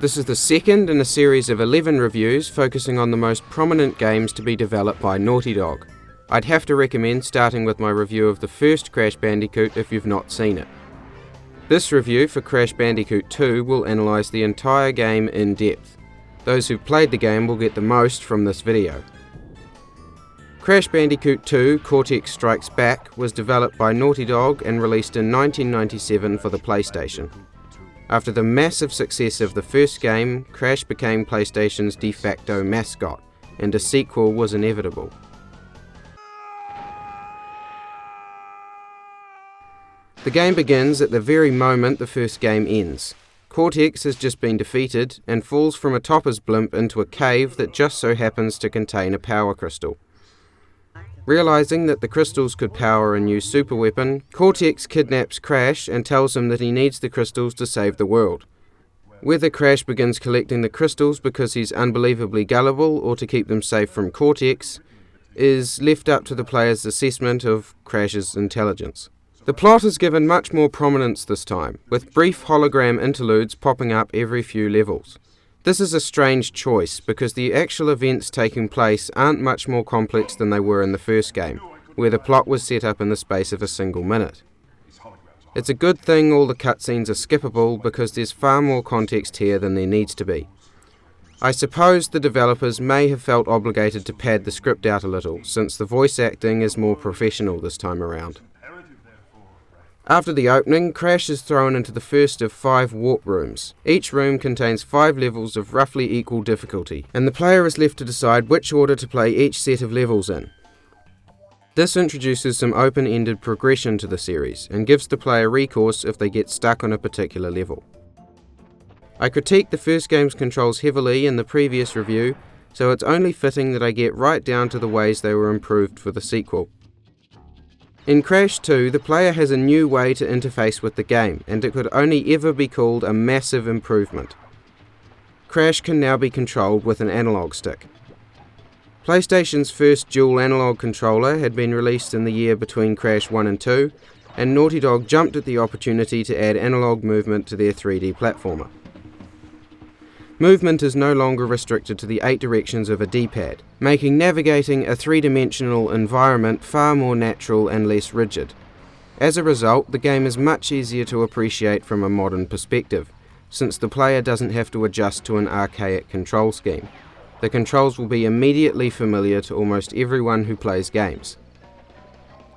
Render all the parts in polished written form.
This is the second in a series of 11 reviews focusing on the most prominent games to be developed by Naughty Dog. I'd have to recommend starting with my review of the first Crash Bandicoot if you've not seen it. This review for Crash Bandicoot 2 will analyse the entire game in depth. Those who've played the game will get the most from this video. Crash Bandicoot 2 Cortex Strikes Back was developed by Naughty Dog and released in 1997 for the PlayStation. After the massive success of the first game, Crash became PlayStation's de facto mascot, and a sequel was inevitable. The game begins at the very moment the first game ends. Cortex has just been defeated and falls from a topper's blimp into a cave that just so happens to contain a power crystal. Realizing that the crystals could power a new super weapon, Cortex kidnaps Crash and tells him that he needs the crystals to save the world. Whether Crash begins collecting the crystals because he's unbelievably gullible or to keep them safe from Cortex is left up to the player's assessment of Crash's intelligence. The plot is given much more prominence this time, with brief hologram interludes popping up every few levels. This is a strange choice because the actual events taking place aren't much more complex than they were in the first game, where the plot was set up in the space of a single minute. It's a good thing all the cutscenes are skippable because there's far more context here than there needs to be. I suppose the developers may have felt obligated to pad the script out a little, since the voice acting is more professional this time around. After the opening, Crash is thrown into the first of 5 warp rooms. Each room contains 5 levels of roughly equal difficulty, and the player is left to decide which order to play each set of levels in. This introduces some open-ended progression to the series, and gives the player recourse if they get stuck on a particular level. I critiqued the first game's controls heavily in the previous review, so it's only fitting that I get right down to the ways they were improved for the sequel. In Crash 2, the player has a new way to interface with the game, and it could only ever be called a massive improvement. Crash can now be controlled with an analog stick. PlayStation's first dual analog controller had been released in the year between Crash 1 and 2, and Naughty Dog jumped at the opportunity to add analog movement to their 3D platformer. Movement is no longer restricted to the 8 directions of a D-pad, making navigating a 3-dimensional environment far more natural and less rigid. As a result, the game is much easier to appreciate from a modern perspective, since the player doesn't have to adjust to an archaic control scheme. The controls will be immediately familiar to almost everyone who plays games.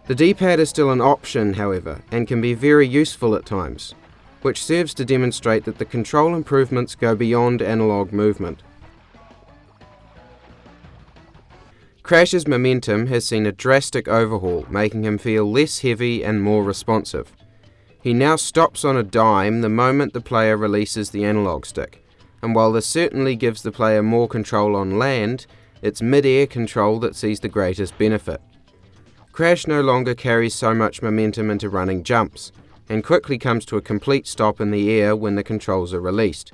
The D-pad is still an option, however, and can be very useful at times, which serves to demonstrate that the control improvements go beyond analog movement. Crash's momentum has seen a drastic overhaul, making him feel less heavy and more responsive. He now stops on a dime the moment the player releases the analog stick, and while this certainly gives the player more control on land, it's mid-air control that sees the greatest benefit. Crash no longer carries so much momentum into running jumps, and quickly comes to a complete stop in the air when the controls are released.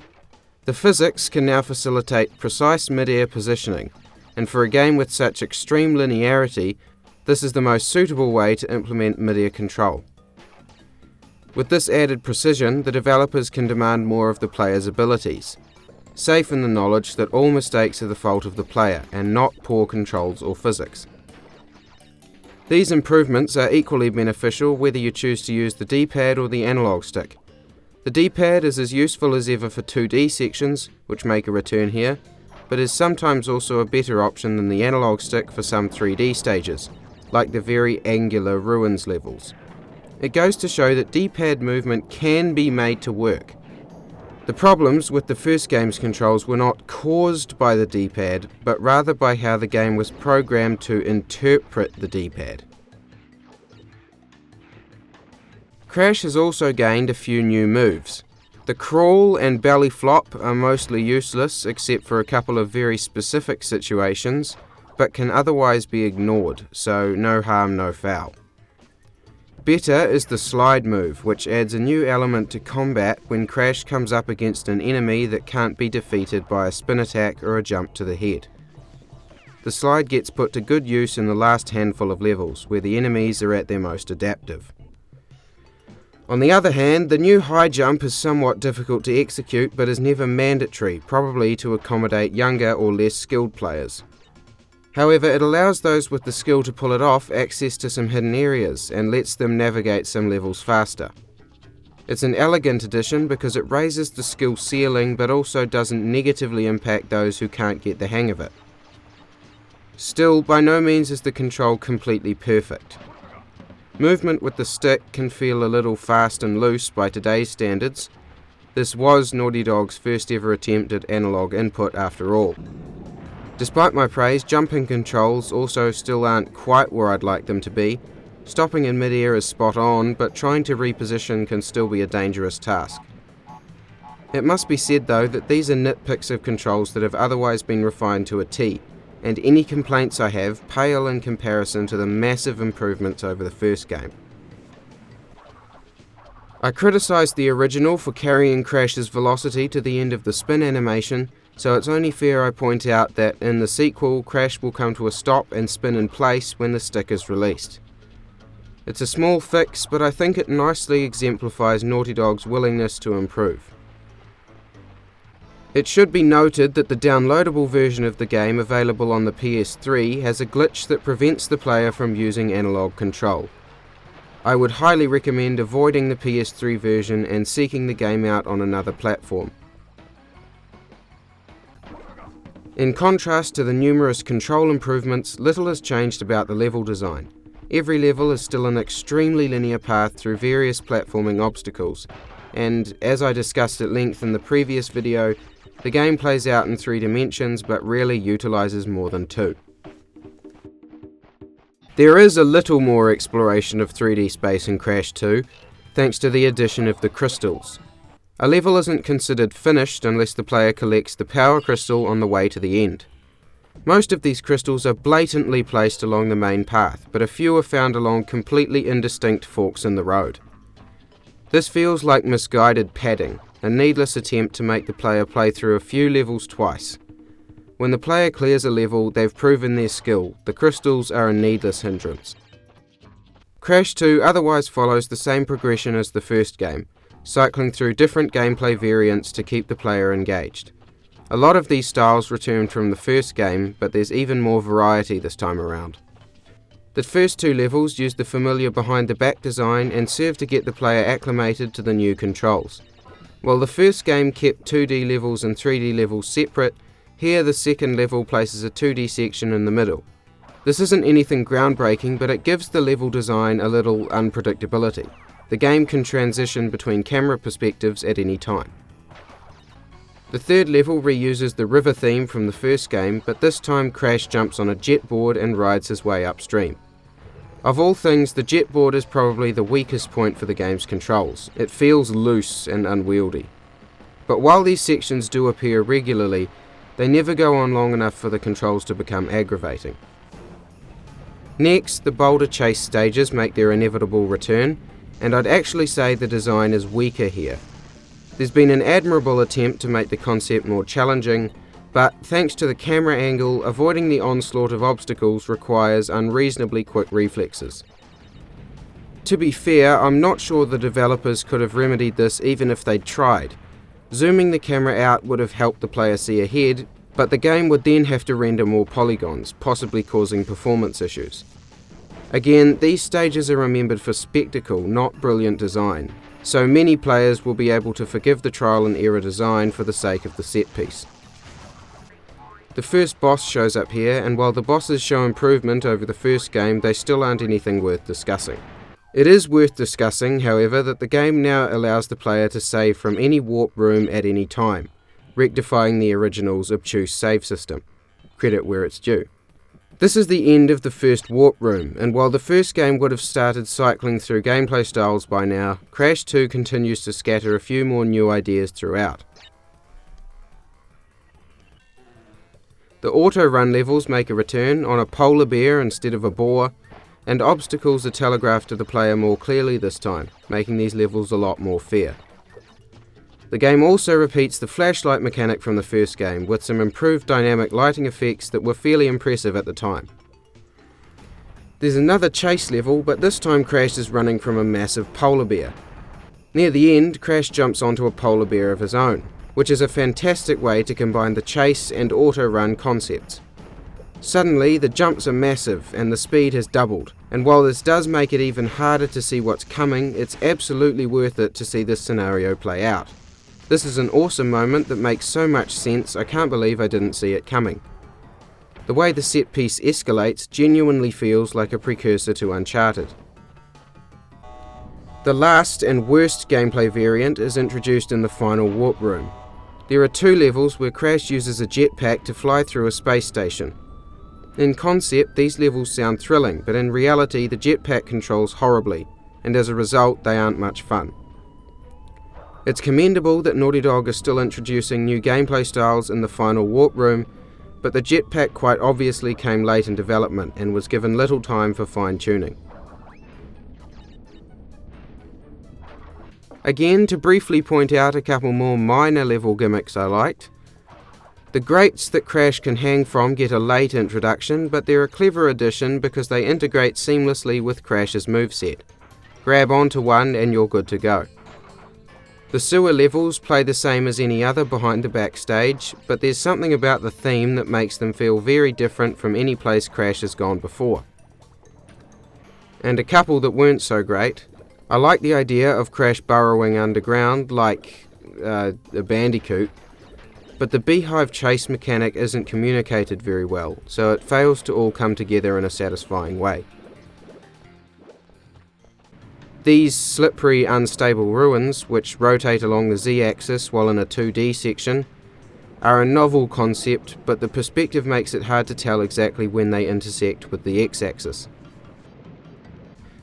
The physics can now facilitate precise mid-air positioning, and for a game with such extreme linearity, this is the most suitable way to implement mid-air control. With this added precision, the developers can demand more of the player's abilities, safe in the knowledge that all mistakes are the fault of the player and not poor controls or physics. These improvements are equally beneficial whether you choose to use the D-pad or the analog stick. The D-pad is as useful as ever for 2D sections, which make a return here, but is sometimes also a better option than the analog stick for some 3D stages, like the very angular ruins levels. It goes to show that D-pad movement can be made to work. The problems with the first game's controls were not caused by the D-pad, but rather by how the game was programmed to interpret the D-pad. Crash has also gained a few new moves. The crawl and belly flop are mostly useless except for a couple of very specific situations, but can otherwise be ignored, so no harm, no foul. Better is the slide move, which adds a new element to combat when Crash comes up against an enemy that can't be defeated by a spin attack or a jump to the head. The slide gets put to good use in the last handful of levels, where the enemies are at their most adaptive. On the other hand, the new high jump is somewhat difficult to execute but is never mandatory, probably to accommodate younger or less skilled players. However, it allows those with the skill to pull it off access to some hidden areas and lets them navigate some levels faster. It's an elegant addition because it raises the skill ceiling but also doesn't negatively impact those who can't get the hang of it. Still, by no means is the control completely perfect. Movement with the stick can feel a little fast and loose by today's standards. This was Naughty Dog's first ever attempt at analog input after all. Despite my praise, jumping controls also still aren't quite where I'd like them to be. Stopping in mid-air is spot on, but trying to reposition can still be a dangerous task. It must be said though that these are nitpicks of controls that have otherwise been refined to a T, and any complaints I have pale in comparison to the massive improvements over the first game. I criticised the original for carrying Crash's velocity to the end of the spin animation, so it's only fair I point out that in the sequel, Crash will come to a stop and spin in place when the stick is released. It's a small fix, but I think it nicely exemplifies Naughty Dog's willingness to improve. It should be noted that the downloadable version of the game available on the PS3 has a glitch that prevents the player from using analog control. I would highly recommend avoiding the PS3 version and seeking the game out on another platform. In contrast to the numerous control improvements, little has changed about the level design. Every level is still an extremely linear path through various platforming obstacles, and as I discussed at length in the previous video, the game plays out in 3 dimensions but rarely utilises more than 2. There is a little more exploration of 3D space in Crash 2, thanks to the addition of the crystals. A level isn't considered finished unless the player collects the power crystal on the way to the end. Most of these crystals are blatantly placed along the main path, but a few are found along completely indistinct forks in the road. This feels like misguided padding, a needless attempt to make the player play through a few levels twice. When the player clears a level, they've proven their skill. The crystals are a needless hindrance. Crash 2 otherwise follows the same progression as the first game, cycling through different gameplay variants to keep the player engaged. A lot of these styles returned from the first game, but there's even more variety this time around. The first 2 levels use the familiar behind-the-back design and serve to get the player acclimated to the new controls. While the first game kept 2D levels and 3D levels separate, here the second level places a 2D section in the middle. This isn't anything groundbreaking, but it gives the level design a little unpredictability. The game can transition between camera perspectives at any time. The third level reuses the river theme from the first game, but this time Crash jumps on a jetboard and rides his way upstream. Of all things, the jetboard is probably the weakest point for the game's controls. It feels loose and unwieldy. But while these sections do appear regularly, they never go on long enough for the controls to become aggravating. Next, the boulder chase stages make their inevitable return, and I'd actually say the design is weaker here. There's been an admirable attempt to make the concept more challenging, but thanks to the camera angle, avoiding the onslaught of obstacles requires unreasonably quick reflexes. To be fair, I'm not sure the developers could have remedied this even if they'd tried. Zooming the camera out would have helped the player see ahead, but the game would then have to render more polygons, possibly causing performance issues. Again, these stages are remembered for spectacle, not brilliant design, so many players will be able to forgive the trial and error design for the sake of the set piece. The first boss shows up here, and while the bosses show improvement over the first game, they still aren't anything worth discussing. It is worth discussing, however, that the game now allows the player to save from any warp room at any time, rectifying the original's obtuse save system. Credit where it's due. This is the end of the first warp room, and while the first game would have started cycling through gameplay styles by now, Crash 2 continues to scatter a few more new ideas throughout. The auto-run levels make a return on a polar bear instead of a boar, and obstacles are telegraphed to the player more clearly this time, making these levels a lot more fair. The game also repeats the flashlight mechanic from the first game, with some improved dynamic lighting effects that were fairly impressive at the time. There's another chase level, but this time Crash is running from a massive polar bear. Near the end, Crash jumps onto a polar bear of his own, which is a fantastic way to combine the chase and auto-run concepts. Suddenly, the jumps are massive and the speed has doubled, and while this does make it even harder to see what's coming, it's absolutely worth it to see this scenario play out. This is an awesome moment that makes so much sense, I can't believe I didn't see it coming. The way the set piece escalates genuinely feels like a precursor to Uncharted. The last and worst gameplay variant is introduced in the final warp room. There are 2 levels where Crash uses a jetpack to fly through a space station. In concept, these levels sound thrilling, but in reality the jetpack controls horribly, and as a result they aren't much fun. It's commendable that Naughty Dog is still introducing new gameplay styles in the final warp room, but the jetpack quite obviously came late in development and was given little time for fine-tuning. Again, to briefly point out a couple more minor level gimmicks I liked. The grates that Crash can hang from get a late introduction, but they're a clever addition because they integrate seamlessly with Crash's moveset. Grab onto one and you're good to go. The sewer levels play the same as any other behind the back stage, but there's something about the theme that makes them feel very different from any place Crash has gone before. And a couple that weren't so great. I like the idea of Crash burrowing underground like a Bandicoot, but the beehive chase mechanic isn't communicated very well, so it fails to all come together in a satisfying way. These slippery, unstable ruins, which rotate along the Z-axis while in a 2D section, are a novel concept, but the perspective makes it hard to tell exactly when they intersect with the X-axis.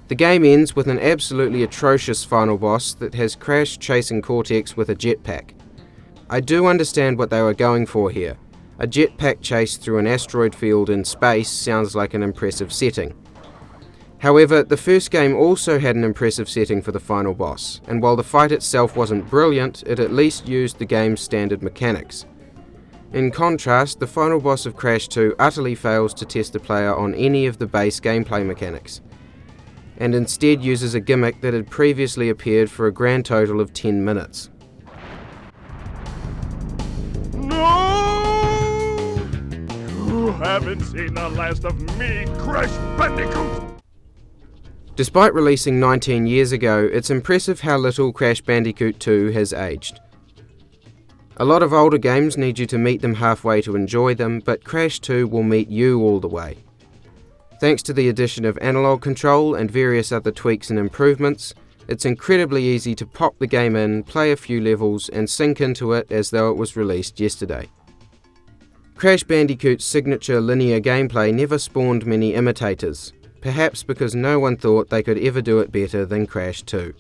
The game ends with an absolutely atrocious final boss that has Crash chasing Cortex with a jetpack. I do understand what they were going for here. A jetpack chase through an asteroid field in space sounds like an impressive setting. However, the first game also had an impressive setting for the final boss, and while the fight itself wasn't brilliant, it at least used the game's standard mechanics. In contrast, the final boss of Crash 2 utterly fails to test the player on any of the base gameplay mechanics, and instead uses a gimmick that had previously appeared for a grand total of 10 minutes. No! You haven't seen the last of me, Crash Bandicoot! Despite releasing 19 years ago, it's impressive how little Crash Bandicoot 2 has aged. A lot of older games need you to meet them halfway to enjoy them, but Crash 2 will meet you all the way. Thanks to the addition of analog control and various other tweaks and improvements, it's incredibly easy to pop the game in, play a few levels, and sink into it as though it was released yesterday. Crash Bandicoot's signature linear gameplay never spawned many imitators, perhaps because no one thought they could ever do it better than Crash 2.